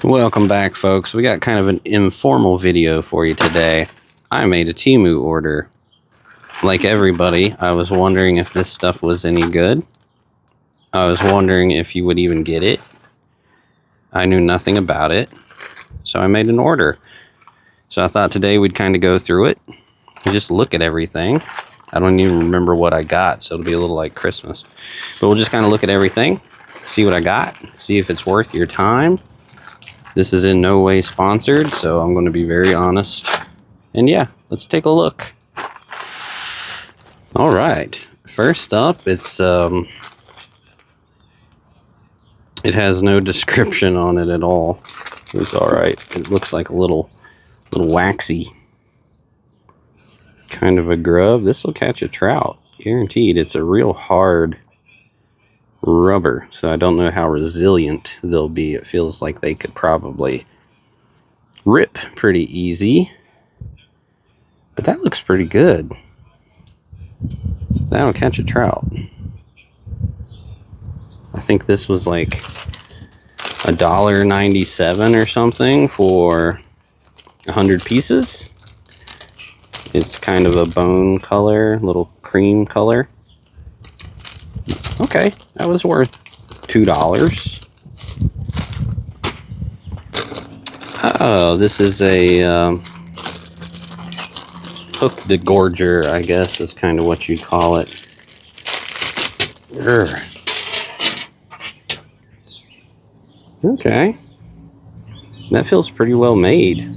Welcome back, folks. We got kind of an informal video for you today. I made a Temu order. Like everybody, I was wondering if this stuff was any good. I was wondering if you would even get it. I knew nothing about it, so I made an order. So I thought today we'd kind of go through it and just look at everything. I don't even remember what I got, so it'll be a little like Christmas. But we'll just kind of look at everything, see what I got, see if it's worth your time. This is in no way sponsored, so I'm going to be very honest. And yeah, let's take a look. All right. First up, it has no description on it at all. It's all right. It looks like a little waxy. Kind of a grub. This will catch a trout. Guaranteed. It's a real hard rubber, so I don't know how resilient they'll be. It feels like they could probably rip pretty easy, but that looks pretty good. That'll catch a trout. I think this was like $1.97 or something for 100 pieces. It's kind of a bone color, little cream color. Okay, that was worth $2. Oh, this is a hook degorger, I guess is kind of what you'd call it. Urgh. Okay, that feels pretty well made.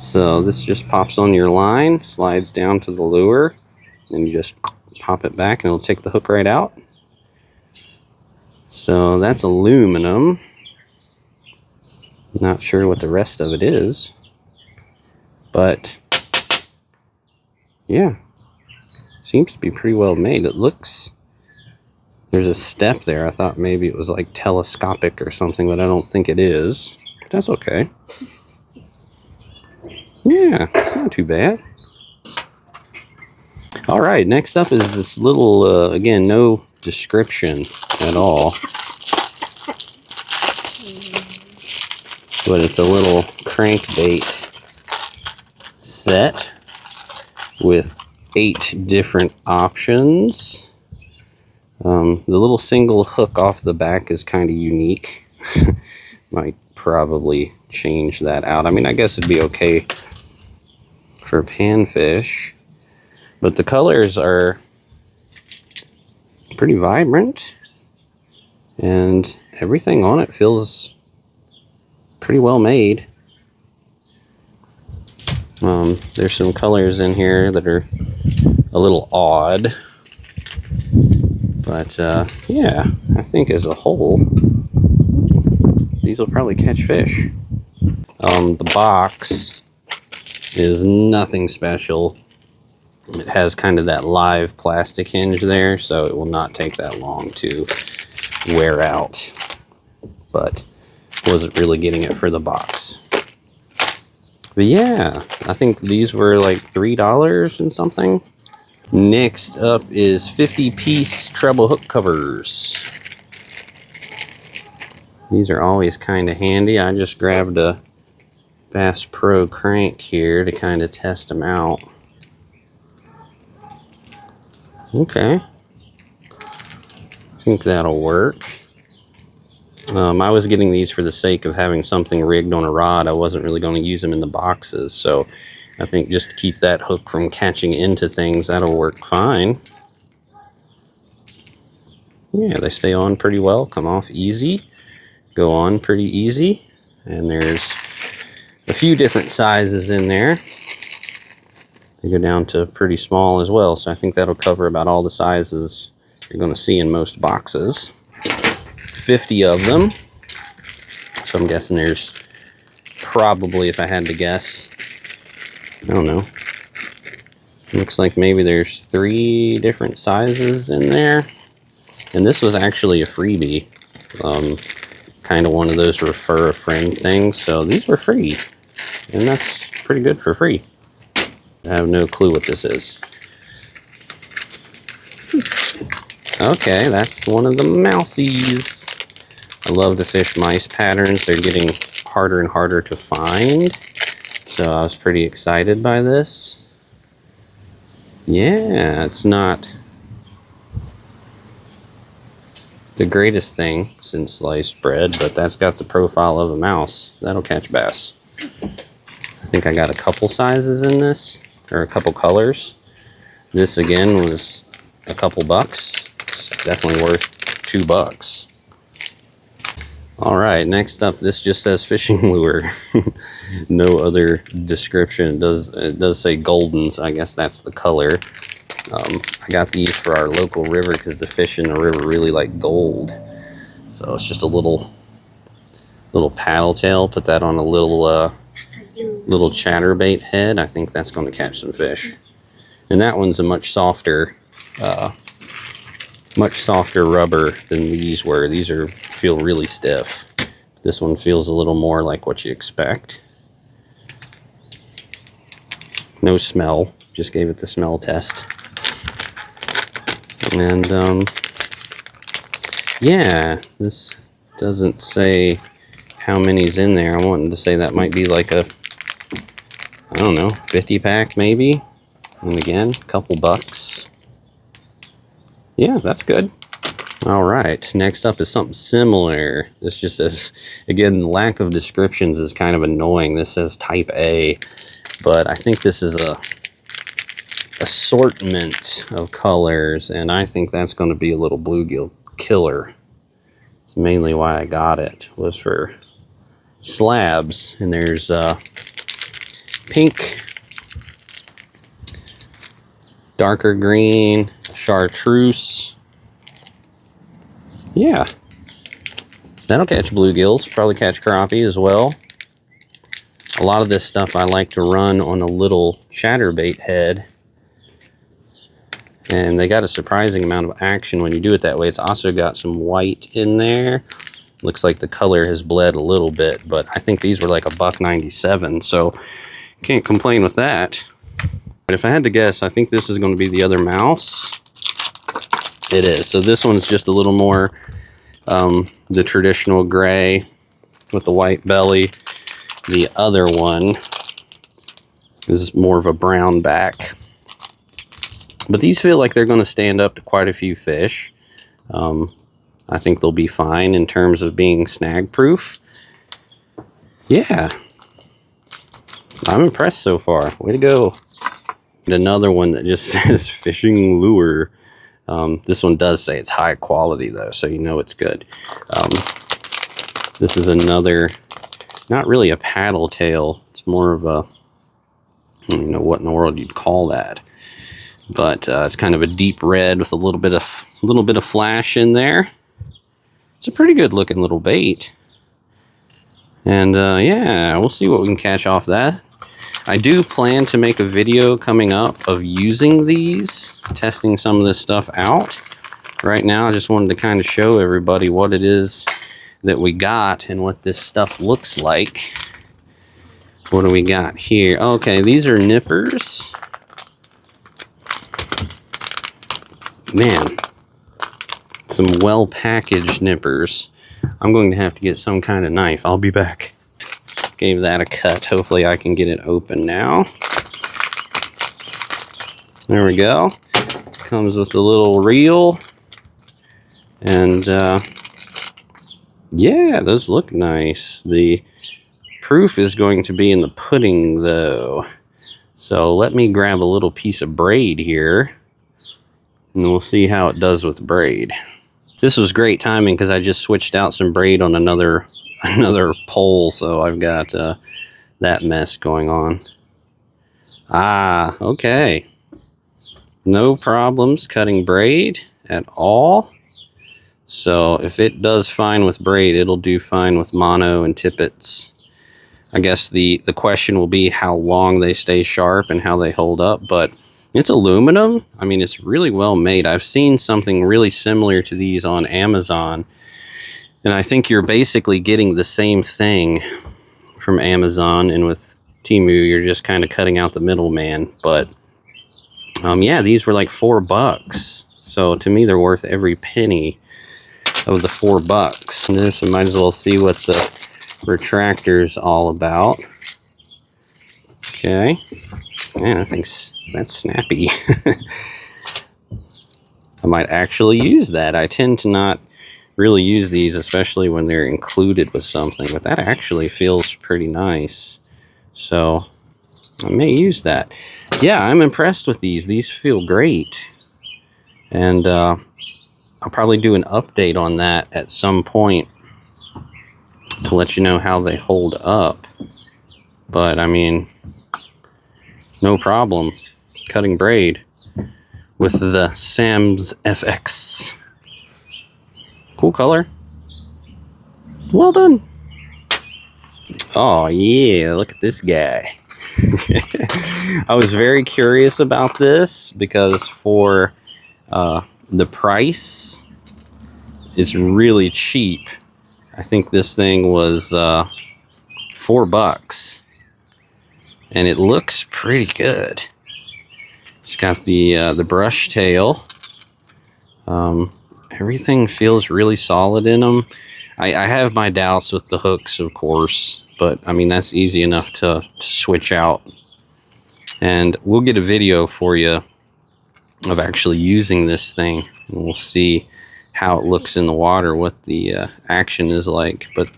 So this just pops on your line, slides down to the lure, and you just pop it back and it'll take the hook right out. So that's aluminum. Not sure what the rest of it is, but yeah, seems to be pretty well made. It looks, there's a step there. I thought maybe it was like telescopic or something, but I don't think it is. That's okay. Yeah, it's not too bad. All right, next up is this little, again, no description at all. But it's a little crankbait set with 8 different options. The little single hook off the back is kind of unique. Might probably change that out. I mean, I guess it'd be okay for panfish. But the colors are pretty vibrant, and everything on it feels pretty well made. There's some colors in here that are a little odd, but yeah, I think as a whole, these will probably catch fish. The box is nothing special. It has kind of that live plastic hinge there, so it will not take that long to wear out. But wasn't really getting it for the box. But yeah, I think these were like $3 and something. Next up is 50-piece treble hook covers. These are always kind of handy. I just grabbed a Bass Pro crank here to kind of test them out. Okay, I think that'll work. I was getting these for the sake of having something rigged on a rod. I wasn't really going to use them in the boxes, so I think just to keep that hook from catching into things, that'll work fine. Yeah, they stay on pretty well, come off easy, go on pretty easy, and there's a few different sizes in there. They go down to pretty small as well, so I think that'll cover about all the sizes you're going to see in most boxes. 50 of them. So I'm guessing there's probably, if I had to guess, I don't know. Looks like maybe there's 3 different sizes in there. And this was actually a freebie. Kind of one of those refer a friend things. So these were free. And that's pretty good for free. I have no clue what this is. Okay, that's one of the mousies. I love to fish mice patterns. They're getting harder and harder to find. So I was pretty excited by this. Yeah, it's not the greatest thing since sliced bread, but that's got the profile of a mouse. That'll catch bass. I think I got a couple sizes in this, or a couple colors. This again was a couple bucks. It's definitely worth $2. All right, next up, this just says fishing lure. No other description. It does say golden, so I guess that's the color. I got these for our local river because the fish in the river really like gold. So it's just a little paddle tail. Put that on a little chatterbait head. I think that's going to catch some fish. And that one's a much softer rubber than these were. These feel really stiff. This one feels a little more like what you expect. No smell. Just gave it the smell test. And yeah, this doesn't say how many's in there. I wanted to say that might be like a, I don't know, 50 pack maybe. And again, a couple bucks. Yeah, that's good. All right, next up is something similar. This just says, again, the lack of descriptions is kind of annoying. This says type A, but I think this is a assortment of colors, and I think that's going to be a little bluegill killer. It's mainly why I got it, was for slabs. And there's pink, darker green, chartreuse. Yeah, that'll catch bluegills, probably catch crappie as well. A lot of this stuff I like to run on a little chatterbait head, and they got a surprising amount of action when you do it that way. It's also got some white in there. Looks like the color has bled a little bit, but I think these were like $1.97, so can't complain with that. But if I had to guess, I think this is going to be the other mouse. It is. So this one's just a little more the traditional gray with the white belly. The other one is more of a brown back. But these feel like they're going to stand up to quite a few fish. I think they'll be fine in terms of being snag proof. Yeah. I'm impressed so far. Way to go. And another one that just says fishing lure. This one does say it's high quality though, so you know it's good. This is another, not really a paddle tail. It's more of a, I don't know what in the world you'd call that. But it's kind of a deep red with a little bit of flash in there. It's a pretty good looking little bait. And yeah, we'll see what we can catch off that. I do plan to make a video coming up of using these, testing some of this stuff out. Right now, I just wanted to kind of show everybody what it is that we got and what this stuff looks like. What do we got here? Okay, these are nippers. Man, some well-packaged nippers. I'm going to have to get some kind of knife. I'll be back. Gave that a cut. Hopefully I can get it open now. There we go. Comes with a little reel. And yeah, those look nice. The proof is going to be in the pudding though. So let me grab a little piece of braid here. And we'll see how it does with braid. This was great timing because I just switched out some braid on another pole, so I've got that mess going on. Ah, okay. No problems cutting braid at all. So if it does fine with braid, it'll do fine with mono and tippets. I guess the question will be how long they stay sharp and how they hold up, but it's aluminum. I mean, it's really well made. I've seen something really similar to these on Amazon. And I think you're basically getting the same thing from Amazon. And with Temu, you're just kind of cutting out the middleman. But yeah, these were like $4. So to me, they're worth every penny. of the $4. And this, we might as well see what the retractor's all about. Okay. Man, I think that's snappy. I might actually use that. I tend to not really use these, especially when they're included with something, but that actually feels pretty nice. So I may use that. Yeah, I'm impressed with these. These feel great. And I'll probably do an update on that at some point to let you know how they hold up. But I mean, no problem cutting braid with the Sam's FX. Cool color. Well done. Oh yeah, look at this guy. I was very curious about this because for the price is really cheap. I think this thing was $4, and it looks pretty good. It's got the brush tail. Everything feels really solid in them. I have my doubts with the hooks, of course, but I mean that's easy enough to switch out. And we'll get a video for you of actually using this thing, and we'll see how it looks in the water, what the action is like. But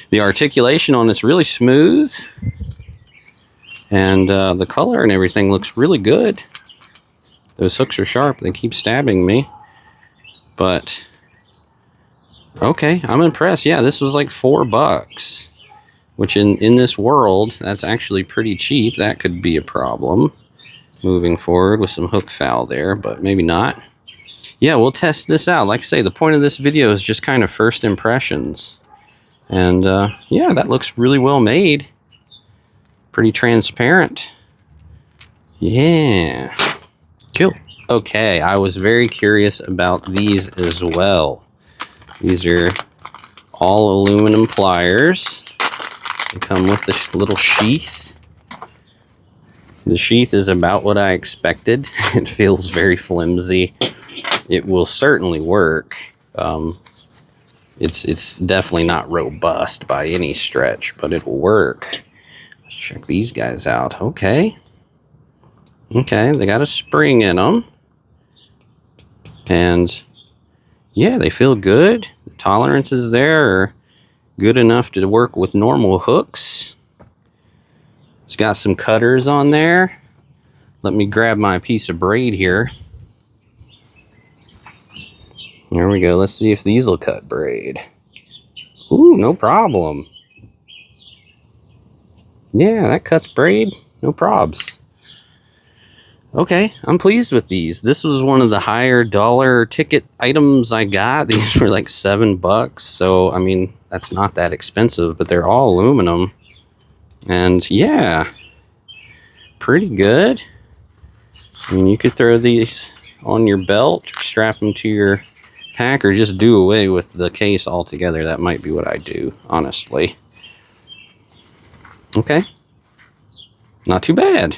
the articulation on it's really smooth, and the color and everything looks really good. Those hooks are sharp. They keep stabbing me. But okay, I'm impressed. Yeah, this was like $4, which in this world, that's actually pretty cheap. That could be a problem moving forward with some hook foul there, but maybe not. Yeah, we'll test this out. Like I say, the point of this video is just kind of first impressions. And yeah, that looks really well made. Pretty transparent. Yeah. Cool. Okay, I was very curious about these as well. These are all aluminum pliers. They come with this little sheath. The sheath is about what I expected. It feels very flimsy. It will certainly work. It's definitely not robust by any stretch, but it will work. Let's check these guys out. Okay. Okay, they got a spring in them. And yeah, they feel good. The tolerances there are good enough to work with normal hooks. It's got some cutters on there. Let me grab my piece of braid here. There we go. Let's see if these will cut braid. Ooh, no problem. Yeah, that cuts braid. No probs. Okay, I'm pleased with these. This was one of the higher dollar ticket items I got. These were like $7. So, I mean, that's not that expensive, but they're all aluminum. And yeah, pretty good. I mean, you could throw these on your belt, strap them to your pack, or just do away with the case altogether. That might be what I do, honestly. Okay. Not too bad.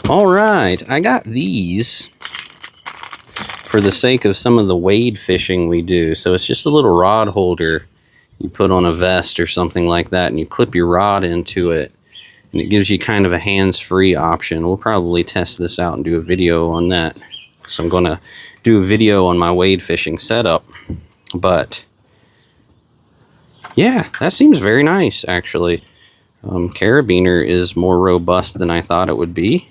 All right, I got these for the sake of some of the wade fishing we do. So it's just a little rod holder you put on a vest or something like that, and you clip your rod into it, and it gives you kind of a hands-free option. We'll probably test this out and do a video on that. So I'm going to do a video on my wade fishing setup. But yeah, that seems very nice, actually. Carabiner is more robust than I thought it would be.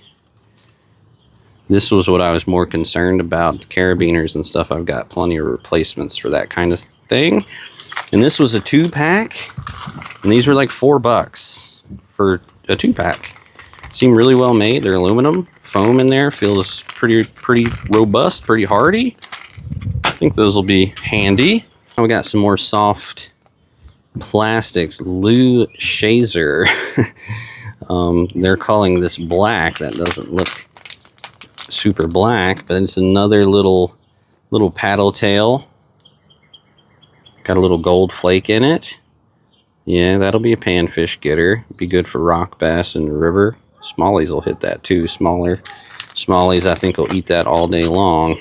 This was what I was more concerned about. Carabiners and stuff, I've got plenty of replacements for that kind of thing. And this was a 2-pack, and these were like $4 for a 2-pack. Seem really well made. They're aluminum. Foam in there feels pretty robust, pretty hardy. I think those will be handy. We got some more soft plastics. Lou Shazer. They're calling this black. That doesn't look super black, but it's another little paddle tail. Got a little gold flake in it. Yeah, that'll be a panfish getter. Be good for rock bass in the river. Smallies will hit that too. Smaller smallies, I think, will eat that all day long.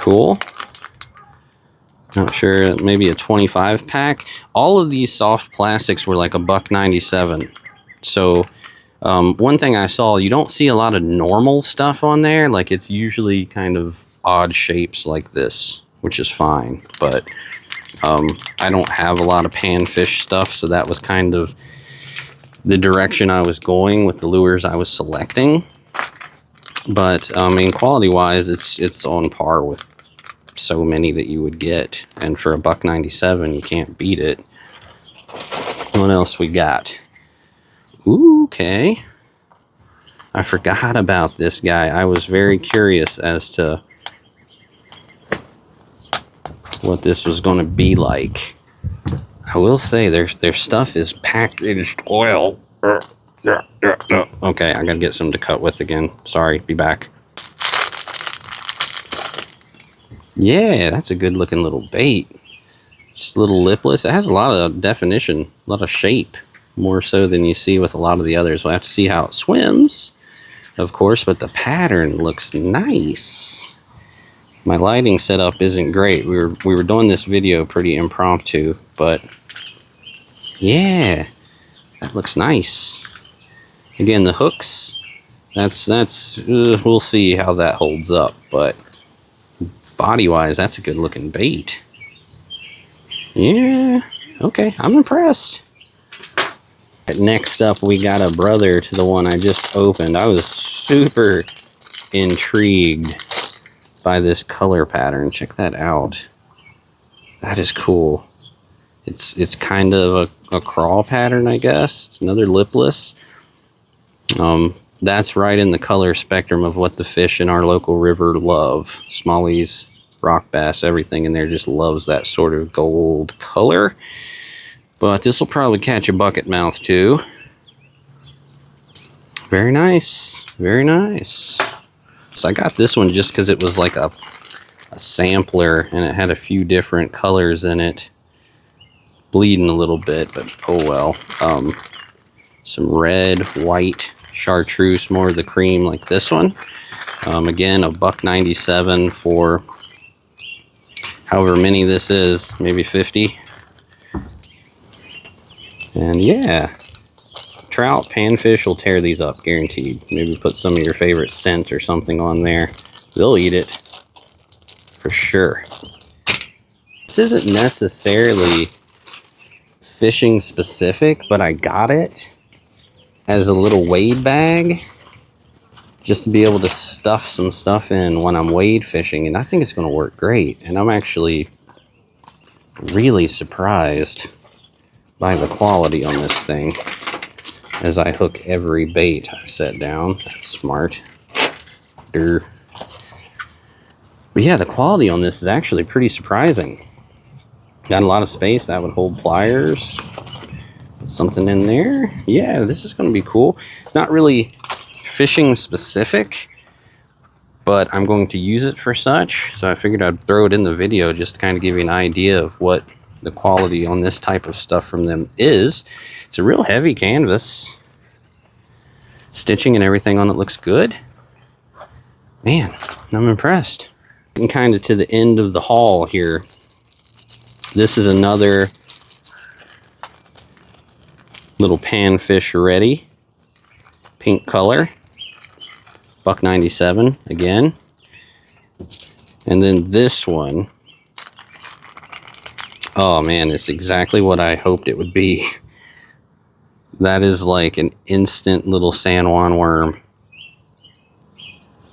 cool. Not sure, maybe a 25 pack. All of these soft plastics were like $1.97. So one thing I saw, you don't see a lot of normal stuff on there. Like, it's usually kind of odd shapes like this, which is fine. But I don't have a lot of panfish stuff, so that was kind of the direction I was going with the lures I was selecting. But I mean, quality wise, it's on par with so many that you would get, and for $1.97 you can't beat it. What else we got? Ooh, okay, I forgot about this guy. I was very curious as to what this was going to be like. I will say their stuff is packaged oil. Okay, I gotta get some to cut with again. Sorry, be back. Yeah, that's a good looking little bait. Just a little lipless. It has a lot of definition, a lot of shape, more so than you see with a lot of the others. We'll have to see how it swims, of course, but the pattern looks nice. My lighting setup isn't great. We were doing this video pretty impromptu, but yeah, that looks nice. Again, the hooks, that's we'll see how that holds up, but body-wise, that's a good-looking bait. Yeah, okay, I'm impressed. Next up, we got a brother to the one I just opened. I was super intrigued by this color pattern. Check that out. That is cool. It's kind of a crawl pattern, I guess. It's another lipless. That's right in the color spectrum of what the fish in our local river love. Smallies, rock bass, everything in there just loves that sort of gold color. But this will probably catch a bucket mouth too. Very nice, very nice. So I got this one just because it was like a sampler and it had a few different colors in it. Bleeding a little bit, but oh well. Some red, white, chartreuse, more of the cream like this one. Again, $1.97 for however many this is, maybe 50. And yeah, trout, panfish will tear these up, guaranteed. Maybe put some of your favorite scent or something on there. They'll eat it for sure. This isn't necessarily fishing specific, but I got it as a little wade bag just to be able to stuff some stuff in when I'm wade fishing, and I think it's going to work great. And I'm actually really surprised by the quality on this thing as I hook every bait I've set down. That's smart. But yeah, the quality on this is actually pretty surprising. Got a lot of space. That would hold pliers. Something in there. Yeah, this is going to be cool. It's not really fishing specific, but I'm going to use it for such. So I figured I'd throw it in the video just to kind of give you an idea of what the quality on this type of stuff from them is. It's a real heavy canvas. Stitching and everything on it looks good. Man, I'm impressed. Getting kind of to the end of the haul here. This is another little panfish ready, pink color, $1.97 again. And then this one, oh man, it's exactly what I hoped it would be. That is like an instant little San Juan worm.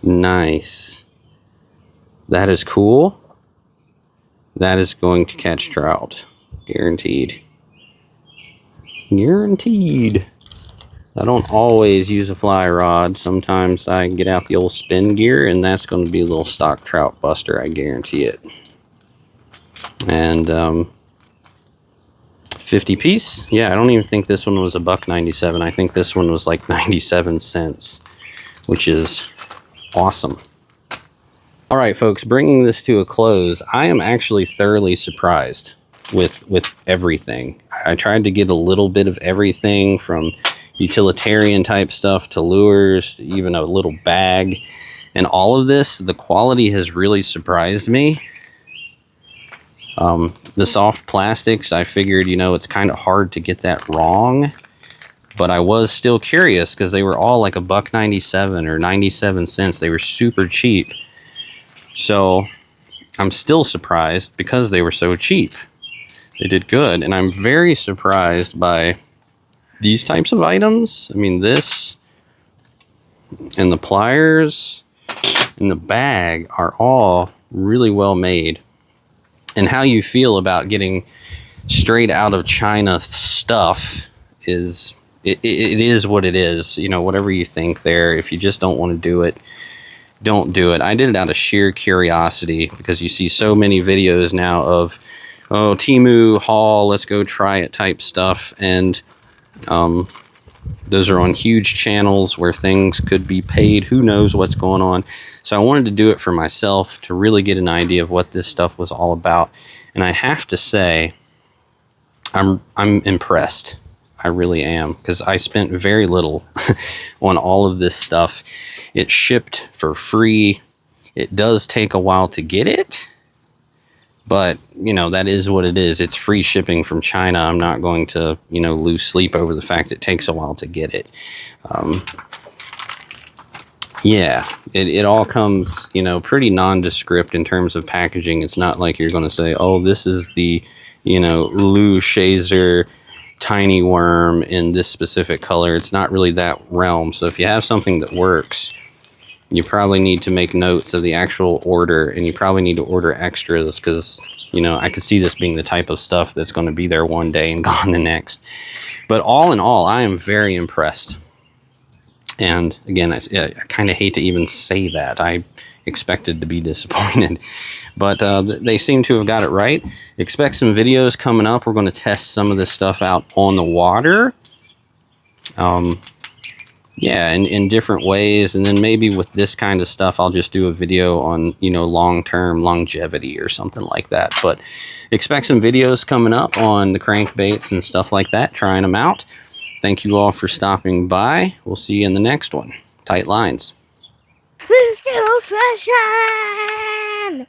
Nice. That is cool. That is going to catch trout, guaranteed. Guaranteed. I don't always use a fly rod. Sometimes I get out the old spin gear, and that's going to be a little stock trout buster, I guarantee it. And 50 piece. Yeah, I don't even think this one was $1.97. I think this one was like 97 cents, which is awesome. All right, folks, bringing this to a close, I am actually thoroughly surprised with everything. I tried to get a little bit of everything from utilitarian type stuff to lures to even a little bag. And all of this, the quality has really surprised me. The soft plastics, I figured, you know, it's kind of hard to get that wrong. But I was still curious because they were all like $1.97 or 97 cents. They were super cheap. So I'm still surprised because they were so cheap. They did good. And I'm very surprised by these types of items. I mean, this and the pliers and the bag are all really well made. And how you feel about getting straight out of China stuff is... It is what it is. You know, whatever you think there, if you just don't want to do it, don't do it. I did it out of sheer curiosity because you see so many videos now of, oh, Temu haul, let's go try it type stuff. And those are on huge channels where things could be paid. Who knows what's going on? So I wanted to do it for myself to really get an idea of what this stuff was all about. And I have to say, I'm impressed. I really am, because I spent very little on all of this stuff. It's shipped for free. It does take a while to get it, but, you know, that is what it is. It's free shipping from China. I'm not going to, you know, lose sleep over the fact it takes a while to get it. Yeah, it all comes, you know, pretty nondescript in terms of packaging. It's not like you're going to say, oh, this is the, you know, Lou Shazer tiny worm in this specific color. It's not really that realm. So if you have something that works, you probably need to make notes of the actual order, and you probably need to order extras, because, you know, I could see this being the type of stuff that's going to be there one day and gone the next. But all in all, I am very impressed. And again, I kind of hate to even say that. I expected to be disappointed, but they seem to have got it right. Expect some videos coming up. We're going to test some of this stuff out on the water. Yeah, in different ways. And then maybe with this kind of stuff, I'll just do a video on, you know, long-term longevity or something like that. But expect some videos coming up on the crankbaits and stuff like that, trying them out. Thank you all for stopping by. We'll see you in the next one. Tight lines. Let's go fishing!